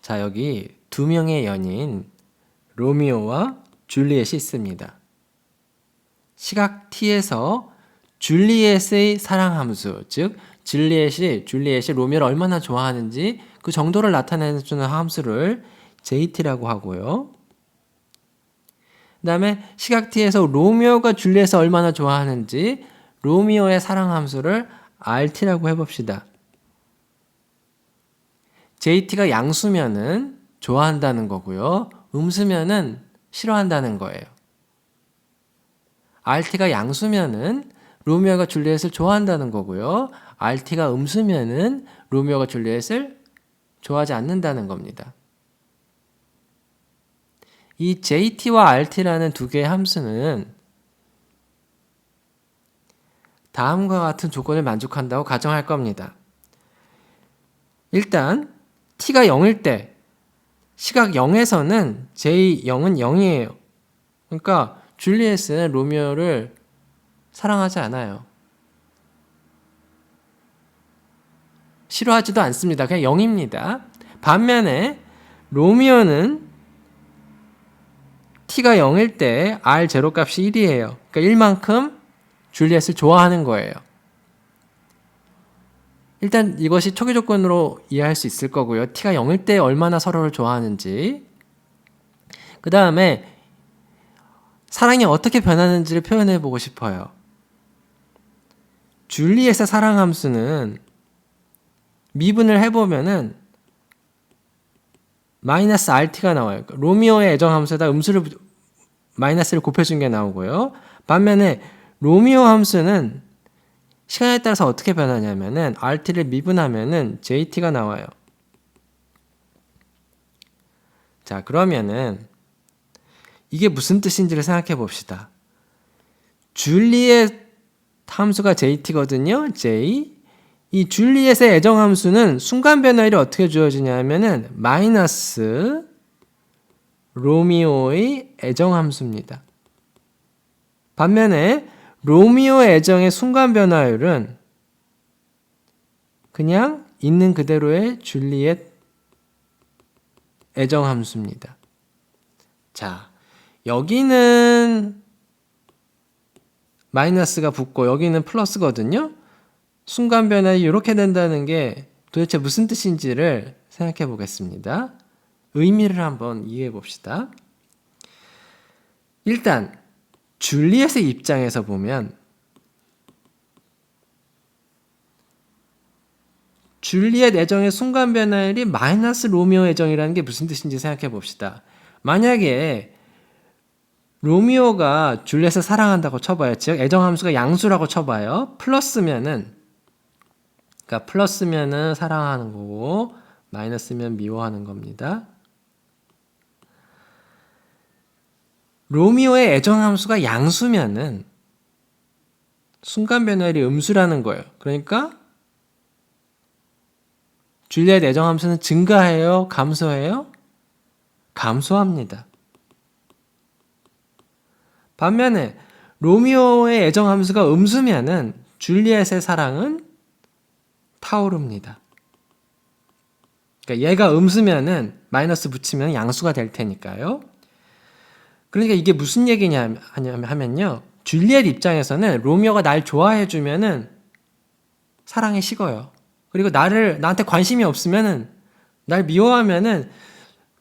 자, 여기 두 명의 연인 로미오와 줄리엣이 있습니다. 시각 t에서 줄리엣의 사랑 함수, 즉 줄리엣이 로미오를 얼마나 좋아하는지 그 정도를 나타내주는 함수를 JT라고 하고요. 그 다음에 시각 t에서 로미오가 줄리엣을 얼마나 좋아하는지 로미오의 사랑 함수를 RT라고 해봅시다. JT가 양수면은 좋아한다는 거고요. 음수면은 싫어한다는 거예요. RT가 양수면은 로미오가 줄리엣을 좋아한다는 거고요. RT가 음수면은 로미오가 줄리엣을 좋아하지 않는다는 겁니다. 이 JT와 RT라는 두 개의 함수는 다음과 같은 조건을 만족한다고 가정할 겁니다. 일단 t가 0일 때 시각 0에서는 J0은 0이에요. 그러니까 줄리엣은 로미오를 사랑하지 않아요. 싫어하지도 않습니다. 그냥 0입니다. 반면에 로미오는 t가 0일 때 R0 값이 1이에요. 그러니까 1만큼 줄리엣을 좋아하는 거예요. 일단 이것이 초기 조건으로 이해할 수 있을 거고요. t가 0일 때 얼마나 서로를 좋아하는지. 그 다음에 사랑이 어떻게 변하는지를 표현해 보고 싶어요. 줄리엣의 사랑 함수는 미분을 해보면은 마이너스 RT가 나와요. 로미오의 애정 함수에다 마이너스를 곱해준 게 나오고요. 반면에 로미오 함수는 시간에 따라서 어떻게 변하냐면은 RT를 미분하면은 JT가 나와요. 자, 그러면은 이게 무슨 뜻인지를 생각해 봅시다. 줄리엣 함수가 JT거든요. J. 이 줄리엣의 애정 함수는 순간 변화율이 어떻게 주어지냐면은 마이너스 로미오의 애정 함수입니다. 반면에 로미오의 애정의 순간 변화율은 그냥 있는 그대로의 줄리엣 애정 함수입니다. 자, 여기는 마이너스가 붙고 여기는 플러스거든요. 순간 변화율이 이렇게 된다는 게 도대체 무슨 뜻인지를 생각해 보겠습니다. 의미를 한번 이해해 봅시다. 일단 줄리엣의 입장에서 보면 줄리엣 애정의 순간 변화율이 마이너스 로미오 애정이라는 게 무슨 뜻인지 생각해 봅시다. 만약에 로미오가 줄리엣을 사랑한다고 쳐봐요. 즉 애정 함수가 양수라고 쳐봐요. 플러스면은 사랑하는 거고 마이너스면 미워하는 겁니다. 로미오의 애정 함수가 양수면은 순간 변화율이 음수라는 거예요. 그러니까 줄리엣 애정 함수는 증가해요? 감소해요? 감소합니다. 반면에 로미오의 애정 함수가 음수면은 줄리엣의 사랑은 타오릅니다. 그러니까 얘가 음수면은 마이너스 붙이면 양수가 될 테니까요. 그러니까 이게 무슨 얘기냐 하면요. 줄리엣 입장에서는 로미오가 날 좋아해 주면은 사랑이 식어요. 그리고 나한테 관심이 없으면은 날 미워하면은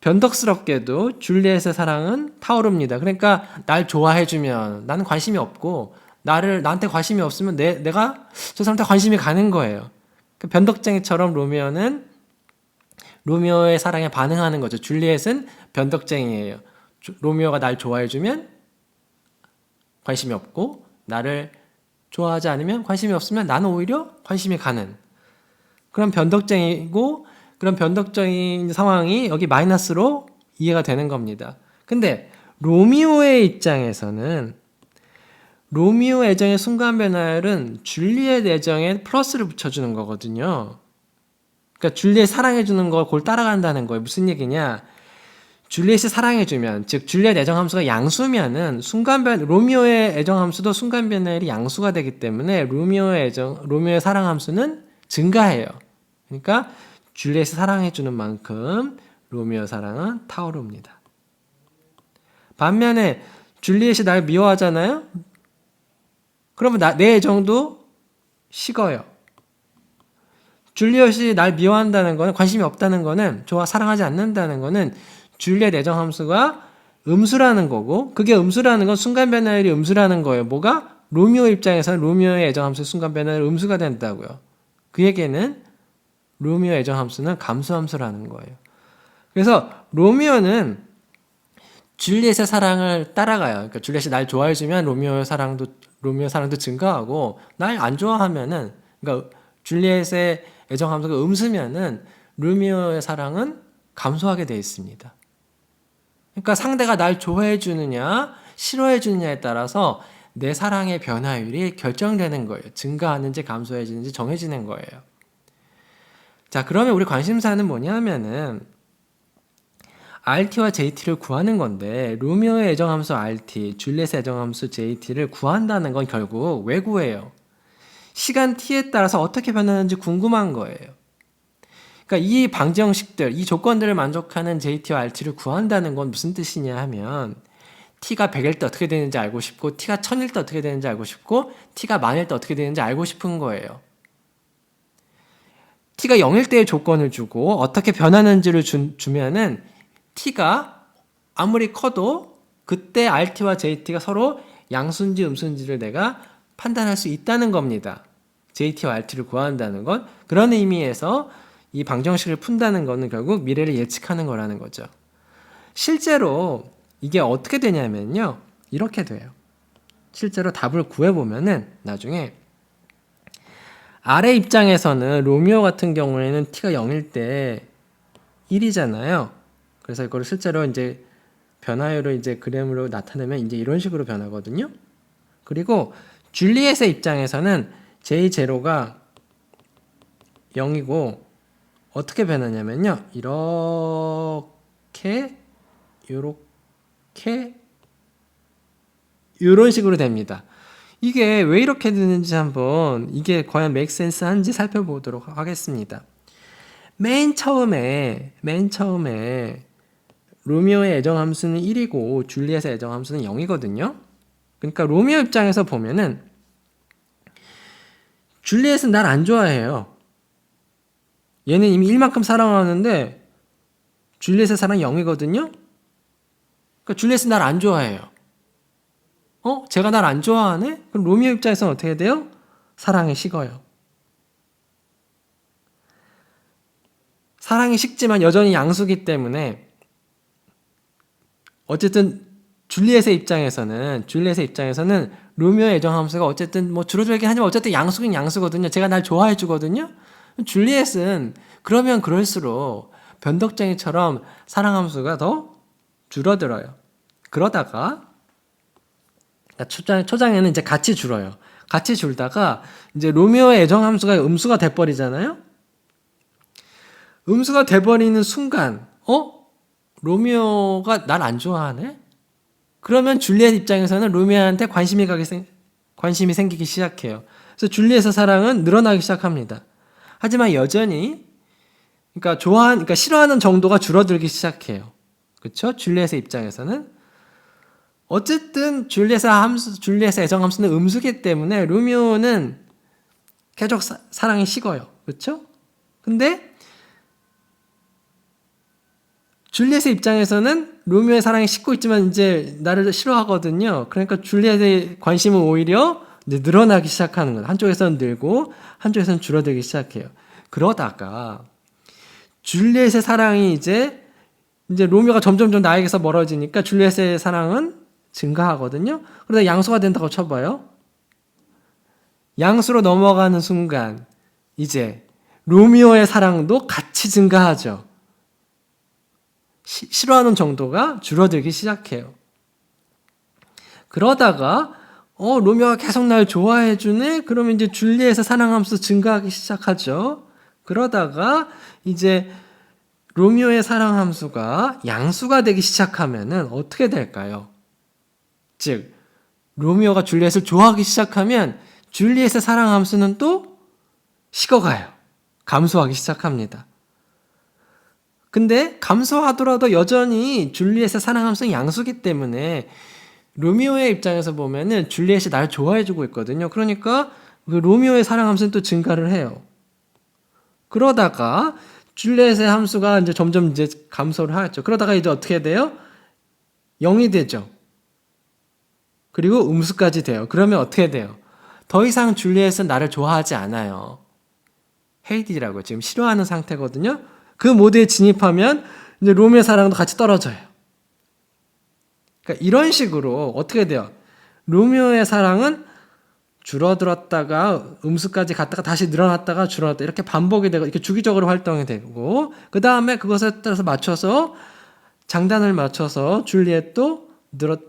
변덕스럽게도 줄리엣의 사랑은 타오릅니다. 그러니까 날 좋아해 주면 나는 관심이 없고 나한테 관심이 없으면 내가 저 사람한테 관심이 가는 거예요. 변덕쟁이처럼 로미오의 사랑에 반응하는 거죠. 줄리엣은 변덕쟁이에요. 로미오가 날 좋아해주면 관심이 없고 나를 좋아하지 않으면 관심이 없으면 나는 오히려 관심이 가는 그런 변덕쟁이고 그런 변덕적인 상황이 여기 마이너스로 이해가 되는 겁니다. 근데 로미오의 입장에서는 로미오 애정의 순간 변화율은 줄리엣 애정에 플러스를 붙여주는 거거든요. 그러니까 줄리엣 사랑해주는 걸 그걸 따라간다는 거예요. 무슨 얘기냐? 줄리엣이 사랑해주면, 즉 줄리엣 애정 함수가 양수면은 로미오의 애정 함수도 순간 변화율이 양수가 되기 때문에 로미오의 사랑 함수는 증가해요. 그러니까 줄리엣이 사랑해주는 만큼 로미오 사랑은 타오릅니다. 반면에 줄리엣이 날 미워하잖아요? 그러면 내 애정도 식어요. 줄리엣이 날 미워한다는 거는, 관심이 없다는 거는, 사랑하지 않는다는 거는 줄리엣 애정 함수가 음수라는 거고, 그게 음수라는 건 순간 변화율이 음수라는 거예요. 뭐가? 로미오 입장에서는 로미오의 애정 함수 순간 변화율 음수가 된다고요. 그 얘기는 로미오 애정 함수는 감수 함수라는 거예요. 그래서 로미오는 줄리엣의 사랑을 따라가요. 그러니까 줄리엣이 날 좋아해주면 로미오 사랑도 증가하고, 날 안 좋아하면은, 그러니까 줄리엣의 애정 함수가 음수면은 로미오의 사랑은 감소하게 돼 있습니다. 그러니까 상대가 날 좋아해 주느냐 싫어해 주느냐에 따라서 내 사랑의 변화율이 결정되는 거예요. 증가하는지 감소해지는지 정해지는 거예요. 자, 그러면 우리 관심사는 뭐냐면은 RT와 JT를 구하는 건데, 로미오의 애정함수 RT, 줄리엣의 애정함수 JT를 구한다는 건 결국 왜 구해요? 시간 t에 따라서 어떻게 변하는지 궁금한 거예요. 그러니까 이 방정식들, 이 조건들을 만족하는 JT와 RT를 구한다는 건 무슨 뜻이냐 하면, t가 100일 때 어떻게 되는지 알고 싶고, t가 1000일 때 어떻게 되는지 알고 싶고, t가 만일 때 어떻게 되는지 알고 싶은 거예요. t가 0일 때의 조건을 주고 어떻게 변하는지를 주면은 t가 아무리 커도 그때 RT와 JT가 서로 양수인지 음수인지를 내가 판단할 수 있다는 겁니다. JT와 RT를 구한다는 건 그런 의미에서 이 방정식을 푼다는 거는 결국 미래를 예측하는 거라는 거죠. 실제로 이게 어떻게 되냐면요, 이렇게 돼요. 실제로 답을 구해보면은 나중에 아래 입장에서는 로미오 같은 경우에는 t가 0일 때 1이잖아요. 그래서 이거를 실제로 이제 변화율을 이제 그램으로 나타내면 이제 이런 식으로 변하거든요. 그리고 줄리엣의 입장에서는 J0가 0이고 어떻게 변하냐면요, 이렇게 이런 식으로 됩니다. 이게 왜 이렇게 되는지 한번, 이게 과연 make sense 한지 살펴보도록 하겠습니다. 맨 처음에 로미오의 애정 함수는 1이고 줄리엣의 애정 함수는 0이거든요. 그러니까 로미오 입장에서 보면은 줄리엣은 날 안 좋아해요. 얘는 이미 1만큼 사랑하는데 줄리엣의 사랑이 0이거든요. 그러니까 줄리엣은 날 안 좋아해요. 제가 날 안 좋아하네? 그럼 로미오 입장에서는 어떻게 돼요? 사랑이 식어요. 사랑이 식지만 여전히 양수기 때문에 어쨌든 줄리엣의 입장에서는 로미오의 애정 함수가 어쨌든 뭐 줄어들긴 하지만 어쨌든 양수긴 양수거든요. 제가 날 좋아해 주거든요. 줄리엣은 그러면 그럴수록 변덕쟁이처럼 사랑 함수가 더 줄어들어요. 그러다가 초장에는 이제 같이 줄어요. 같이 줄다가 이제 로미오의 애정 함수가 음수가 돼버리잖아요. 음수가 돼버리는 순간, 로미오가 날 안 좋아하네? 그러면 줄리엣 입장에서는 로미오한테 관심이 생기기 시작해요. 그래서 줄리엣의 사랑은 늘어나기 시작합니다. 하지만 여전히, 그러니까 싫어하는 정도가 줄어들기 시작해요. 그렇죠? 줄리엣의 입장에서는. 어쨌든 줄리엣의 애정 함수는 음수기 때문에 로미오는 계속 사랑이 식어요. 그렇죠? 근데 줄리엣의 입장에서는 로미오의 사랑이 식고 있지만 이제 나를 싫어하거든요. 그러니까 줄리엣의 관심은 오히려 이제 늘어나기 시작하는 거예요. 한쪽에서는 늘고 한쪽에서는 줄어들기 시작해요. 그러다가 줄리엣의 사랑이 이제 로미오가 점점 나에게서 멀어지니까 줄리엣의 사랑은 증가하거든요. 그러다 양수가 된다고 쳐봐요. 양수로 넘어가는 순간 이제 로미오의 사랑도 같이 증가하죠. 싫어하는 정도가 줄어들기 시작해요. 그러다가 로미오가 계속 날 좋아해주네? 그러면 이제 줄리엣의 사랑함수 증가하기 시작하죠. 그러다가 이제 로미오의 사랑함수가 양수가 되기 시작하면은 어떻게 될까요? 즉 로미오가 줄리엣을 좋아하기 시작하면 줄리엣의 사랑함수는 또 식어가요. 감소하기 시작합니다. 근데 감소하더라도 여전히 줄리엣의 사랑 함수는 양수기 때문에 로미오의 입장에서 보면은 줄리엣이 날 좋아해주고 있거든요. 그러니까 그 로미오의 사랑 함수는 또 증가를 해요. 그러다가 줄리엣의 함수가 이제 점점 이제 감소를 하겠죠. 그러다가 이제 어떻게 돼요? 0이 되죠. 그리고 음수까지 돼요. 그러면 어떻게 돼요? 더 이상 줄리엣은 나를 좋아하지 않아요. 헤이디라고 지금 싫어하는 상태거든요. 그 모드에 진입하면 이제 로미오의 사랑도 같이 떨어져요. 그러니까 이런 식으로 어떻게 돼요? 로미오의 사랑은 줄어들었다가 음수까지 갔다가 다시 늘어났다가 줄어났다 이렇게 반복이 되고 이렇게 주기적으로 활동이 되고 그 다음에 그것에 따라서 맞춰서 장단을 맞춰서 줄리엣도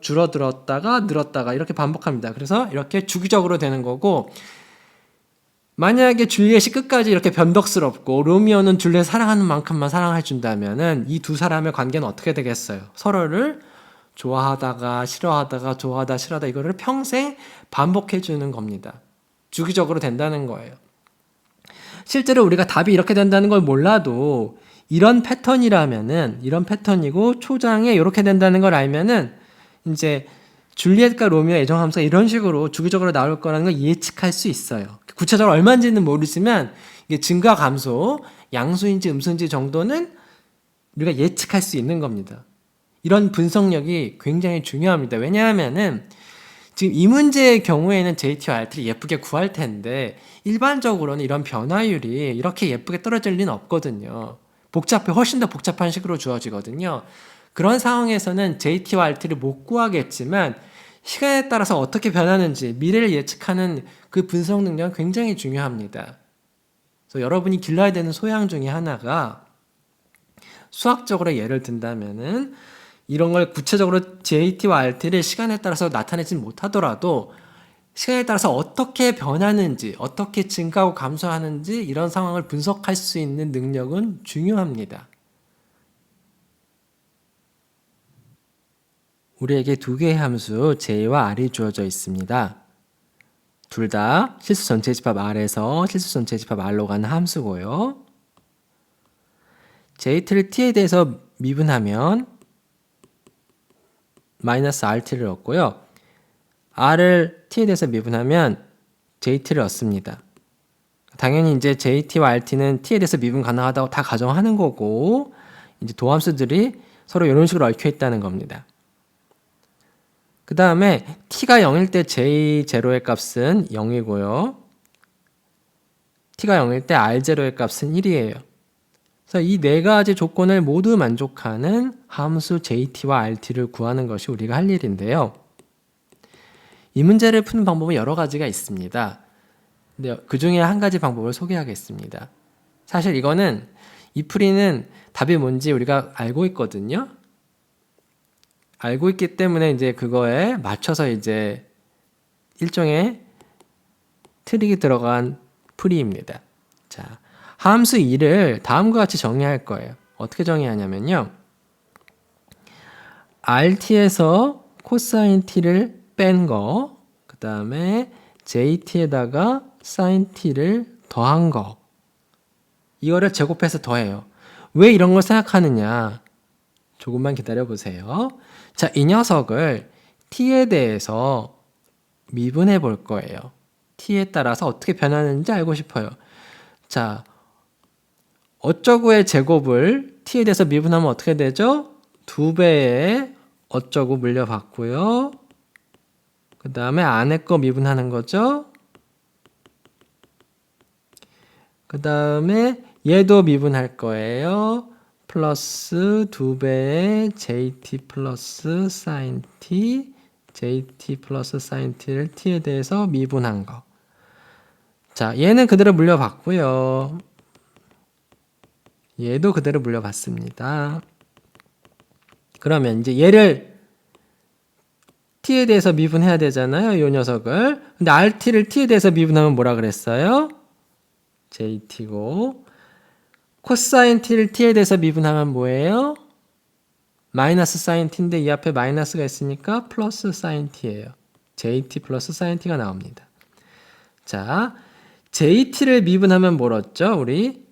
줄어들었다가 늘었다가 이렇게 반복합니다. 그래서 이렇게 주기적으로 되는 거고 만약에 줄리엣이 끝까지 이렇게 변덕스럽고 로미오는 줄리엣 사랑하는 만큼만 사랑해 준다면은 이 두 사람의 관계는 어떻게 되겠어요? 서로를 좋아하다가 싫어하다가 좋아하다 싫어하다 이거를 평생 반복해 주는 겁니다. 주기적으로 된다는 거예요. 실제로 우리가 답이 이렇게 된다는 걸 몰라도 이런 패턴이라면은 이런 패턴이고 초장에 이렇게 된다는 걸 알면은 이제 줄리엣과 로미오의 애정함수가 이런 식으로 주기적으로 나올 거라는 걸 예측할 수 있어요. 구체적으로 얼마인지는 모르지만 이게 증가 감소, 양수인지 음수인지 정도는 우리가 예측할 수 있는 겁니다. 이런 분석력이 굉장히 중요합니다. 왜냐하면은 지금 이 문제의 경우에는 JT와 RT를 예쁘게 구할 텐데 일반적으로는 이런 변화율이 이렇게 예쁘게 떨어질 리는 없거든요. 훨씬 더 복잡한 식으로 주어지거든요. 그런 상황에서는 JT와 RT를 못 구하겠지만 시간에 따라서 어떻게 변하는지 미래를 예측하는 그 분석 능력은 굉장히 중요합니다. 그래서 여러분이 길러야 되는 소양 중에 하나가 수학적으로 예를 든다면은 이런 걸 구체적으로 JT와 RT를 시간에 따라서 나타내지 못하더라도 시간에 따라서 어떻게 변하는지, 어떻게 증가하고 감소하는지 이런 상황을 분석할 수 있는 능력은 중요합니다. 우리에게 두 개의 함수 J와 R이 주어져 있습니다. 둘 다 실수 전체 집합 R에서 실수 전체 집합 R로 가는 함수고요. JT를 T에 대해서 미분하면 마이너스 RT를 얻고요. R을 T에 대해서 미분하면 JT를 얻습니다. 당연히 이제 JT와 RT는 T에 대해서 미분 가능하다고 다 가정하는 거고 이제 도함수들이 서로 이런 식으로 얽혀 있다는 겁니다. 그 다음에 t가 0일 때 j0의 값은 0이고요. t가 0일 때 r0의 값은 1이에요. 그래서 이 네 가지 조건을 모두 만족하는 함수 jt와 rt를 구하는 것이 우리가 할 일인데요. 이 문제를 푸는 방법은 여러 가지가 있습니다. 근데 그 중에 한 가지 방법을 소개하겠습니다. 사실 이거는 이 풀이는 답이 뭔지 우리가 알고 있거든요. 알고 있기 때문에 이제 그거에 맞춰서 이제 일종의 트릭이 들어간 풀이입니다. 자, 함수 2를 다음과 같이 정의할 거예요. 어떻게 정의하냐면요. RT에서 코사인 T를 뺀 거, 그 다음에 JT에다가 사인 T를 더한 거. 이거를 제곱해서 더해요. 왜 이런 걸 생각하느냐? 조금만 기다려 보세요. 자, 이 녀석을 t에 대해서 미분해 볼 거예요. t에 따라서 어떻게 변하는지 알고 싶어요. 자, 어쩌구의 제곱을 t에 대해서 미분하면 어떻게 되죠? 2배의 어쩌구 물려받고요. 그 다음에 안에 거 미분하는 거죠. 그 다음에 얘도 미분할 거예요. 플러스 2배의 JT 플러스 sin T, JT 플러스 sin T를 T에 대해서 미분한 거. 자, 얘는 그대로 물려받고요. 얘도 그대로 물려받습니다. 그러면 이제 얘를 T에 대해서 미분해야 되잖아요. 이 녀석을. 근데 RT를 T에 대해서 미분하면 뭐라 그랬어요? JT고. 코사인 T를 T에 대해서 미분하면 뭐예요? 마이너스 사인 T인데 이 앞에 마이너스가 있으니까 플러스 사인 T예요. JT 플러스 사인 T가 나옵니다. 자, JT를 미분하면 뭘 얻죠? 우리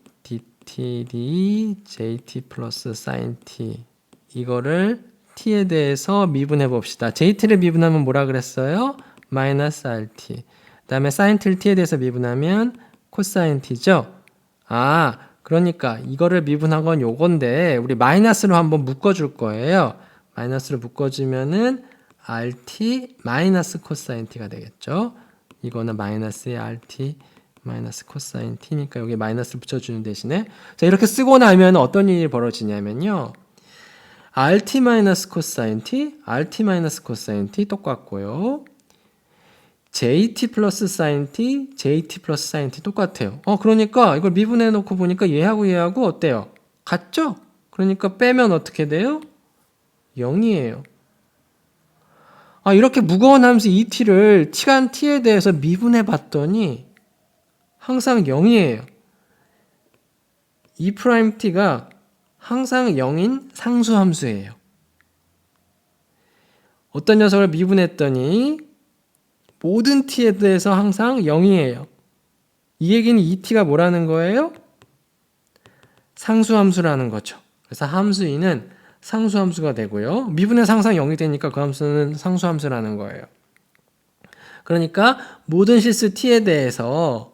JTD JT 플러스 sin t 이거를 t에 대해서 미분해 봅시다. JT를 미분하면 뭐라 그랬어요? 마이너스 RT. 그 다음에 sin t를 t에 대해서 미분하면 코사인 t죠. 그러니까 이거를 미분한 건 요건데 우리 마이너스로 한번 묶어줄 거예요. 마이너스로 묶어주면은 RT 마이너스 코사인 t가 되겠죠. 이거는 마이너스의 RT 마이너스 코사인 t니까 여기 마이너스를 붙여주는 대신에 자 이렇게 쓰고 나면 어떤 일이 벌어지냐면요. RT 마이너스 코사인 t, RT 마이너스 코사인 t 똑같고요. JT 플러스 sin t, JT 플러스 sin t 똑같아요. 그러니까 이걸 미분해 놓고 보니까 얘하고 어때요? 같죠? 그러니까 빼면 어떻게 돼요? 0이에요. 이렇게 무거운 함수 ET를 시간 t에 대해서 미분해 봤더니 항상 0이에요. E'T가 항상 0인 상수함수예요. 어떤 녀석을 미분했더니 모든 t에 대해서 항상 0이에요. 이 얘기는 ET가 뭐라는 거예요? 상수함수라는 거죠. 그래서 함수 E는 상수함수가 되고요. 미분해서 항상 0이 되니까 그 함수는 상수함수라는 거예요. 그러니까 모든 실수 t에 대해서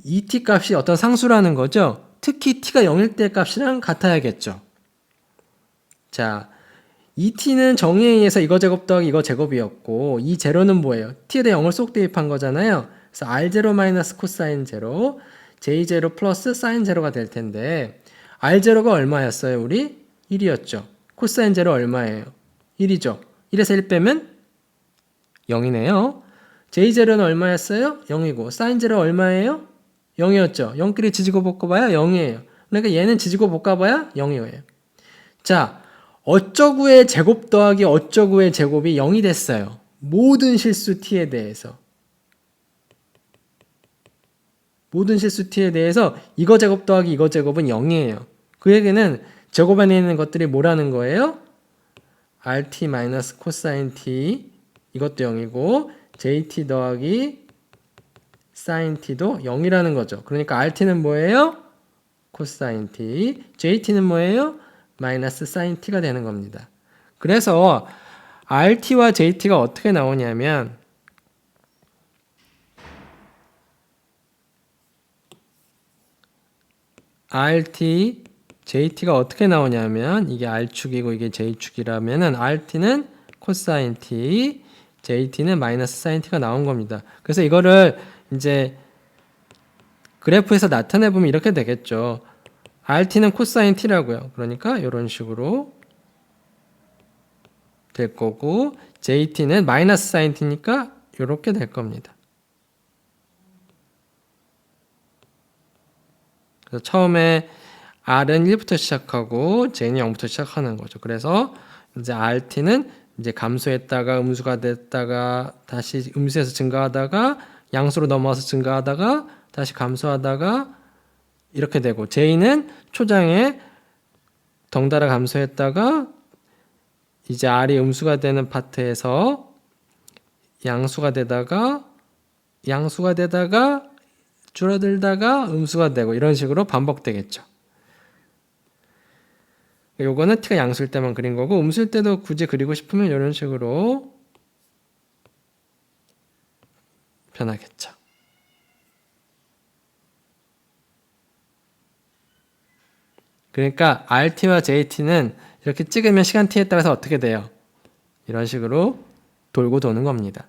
ET 값이 어떤 상수라는 거죠. 특히 t가 0일 때 값이랑 같아야겠죠. 자, ET는 정의에 의해서 이거 제곱 더하기 이거 제곱이었고 이 제로는 뭐예요? t에 대해 0을 쏙 대입한 거잖아요. 그래서 R0 마이너스 코사인 제로, J0 플러스 사인 제로가 될 텐데 R0가 얼마였어요? 우리 1이었죠. 코사인 제로 얼마예요? 1이죠. 1에서 1 빼면 0이네요. J0는 얼마였어요? 0이고 사인 제로 얼마예요? 0이었죠. 0끼리 지지고 볶아봐야 0이에요. 그러니까 얘는 지지고 볶아봐야 0이에요. 자, 어쩌구의 제곱 더하기 어쩌구의 제곱이 0이 됐어요. 모든 실수 t에 대해서. 모든 실수 t에 대해서 이거 제곱 더하기 이거 제곱은 0이에요. 그 얘기는 제곱 안에 있는 것들이 뭐라는 거예요? RT 마이너스 코사인 t 이것도 0이고 JT 더하기 sin t도 0이라는 거죠. 그러니까 RT는 뭐예요? 코사인 t. JT는 뭐예요? 마이너스 sin t가 되는 겁니다. 그래서 RT와 JT가 어떻게 나오냐면 RT, JT가 어떻게 나오냐면 이게 R축이고 이게 J축이라면은 RT는 코사인 t, JT는 마이너스 sin t가 나온 겁니다. 그래서 이거를 이제 그래프에서 나타내 보면 이렇게 되겠죠. RT는 코사인 t라고요. 그러니까 이런 식으로 될 거고 JT는 마이너스 sin t니까 이렇게 될 겁니다. 그래서 처음에 R은 1부터 시작하고 J는 0부터 시작하는 거죠. 그래서 이제 RT는 이제 감소했다가 음수가 됐다가 다시 음수에서 증가하다가 양수로 넘어와서 증가하다가 다시 감소하다가 이렇게 되고 J는 초장에 덩달아 감소했다가 이제 R이 음수가 되는 파트에서 양수가 되다가 줄어들다가 음수가 되고 이런 식으로 반복되겠죠. 요거는 t가 양수일 때만 그린 거고 음수일 때도 굳이 그리고 싶으면 이런 식으로 변하겠죠. 그러니까 RT와 JT는 이렇게 찍으면 시간 t에 따라서 어떻게 돼요? 이런 식으로 돌고 도는 겁니다.